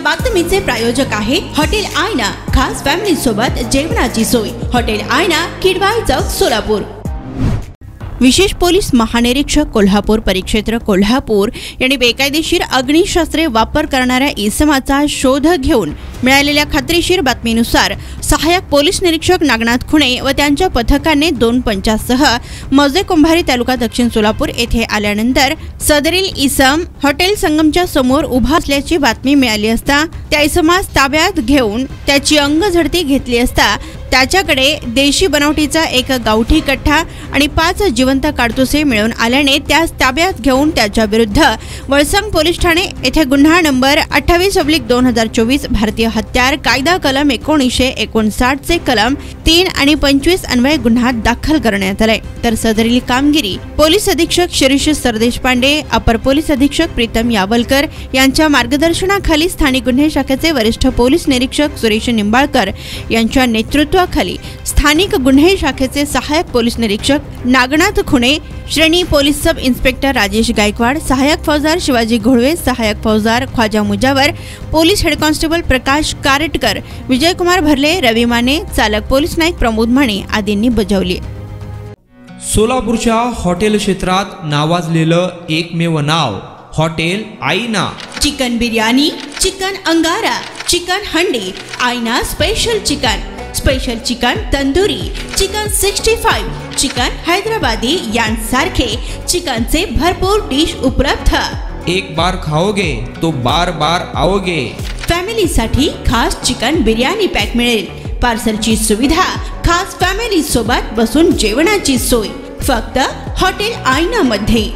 बातमीचे प्रायोजक आहे हॉटेल आयना। खास फॅमिली सोबत जेवणाची सोय। हॉटेल आयना, किडवाई चौक, सोलापूर। विशेष पोलीस महानिरीक्षक कोल्हापूर परिक्षेत्र कोल्हापूर यांनी बेकायदेशीर अग्निशस्त्रे वापर करणाऱ्या इसमाचा शोध घेऊन मिळालेल्या खात्रीशीर बातमीनुसार सहाय्यक पोलीस निरीक्षक नागनाथ खुणे व त्यांच्या पथकाने 2 पंचासह मौजे कुंभारी तालुका दक्षिण सोलापूर येथे आल्यानंतर सदरील इसम हॉटेल संगमच्या समोर उभा असल्याची बातमी मिळाली असता त्या इसमास ताब्यात घेऊन त्याची अंगझडती घेतली असता त्याच्याकडे देशी बनावटीचा एक गावठी कट्टा आणि 5 जिवंत काडतुसे मिळून आल्याने त्यास ताब्यात घेऊन त्याच्या विरुद्ध वळसंग पोलीस ठाणे येथे गुन्हा नंबर 28/2024 भारतीय हत्यार कायदा कलम 1959 चे कलम 3 आणि 25 अन्वये गुन्हा दाखल करण्यात आलाय। तर सदरील कामगिरी पोलीस अधीक्षक शिरीष सरदेश पांडे, अपर पोलीस अधीक्षक प्रीतम यावलकर यांच्या मार्गदर्शनाखाली स्थानिक गुन्हे शाखेचे वरिष्ठ पोलीस निरीक्षक सुरेश निंबाळकर यांच्या नेतृत्वाखाली स्थानिक गुन्हे शाखेचे सहाय्यक पोलीस निरीक्षक नागनाथ खुणे, श्रेणी police sub inspector Rajesh Gaikwad, सहाय्यक फौजदार शिवाजी घोळवे, सहाय्यक फौजदार Khwaja Mujawar, police head constable Prakash Kartakar, Vijaykumar Bharle, Ravi Mane, चालक पोलीस नाईक प्रमोद माने आदींनी बजावली। सोलापूरच्या हॉटेल क्षेत्रात नावाजलेलं एकमेव नाव हॉटेल आईना। चिकन बिर्याणी, चिकन अंगारा, चिकन हंडी, आईना special chicken tandoori, chicken 65, chicken Hyderabadi यांसारखे चिकनचे भरपूर डिश उपलब्ध। एक बार खाओगे तो बार बार आओगे। फॅमिली साठी खास चिकन बिर्याणी पॅक मिळेल। पार्सलची सुविधा, खास फॅमिली सोबत बसून जेवणाची सोय फक्त हॉटेल आईना मध्ये।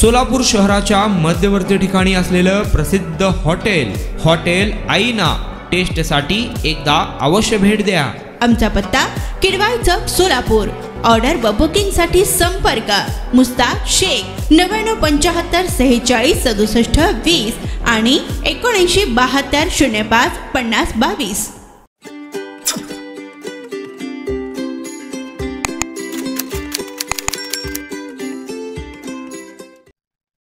सोलापूर शहराच्या मध्यवर्ती ठिकाणी असलेलं प्रसिद्ध हॉटेल आईना टेस्टसाठी एकदा अवश्य भेट द्या। आमचा पत्ता किडवाई चौक, सोलापूर। ऑर्डर व बुकिंग साठी संपर्क मुस्ताक शेख 9975 46 67 20 आणि 7972 05 50 22।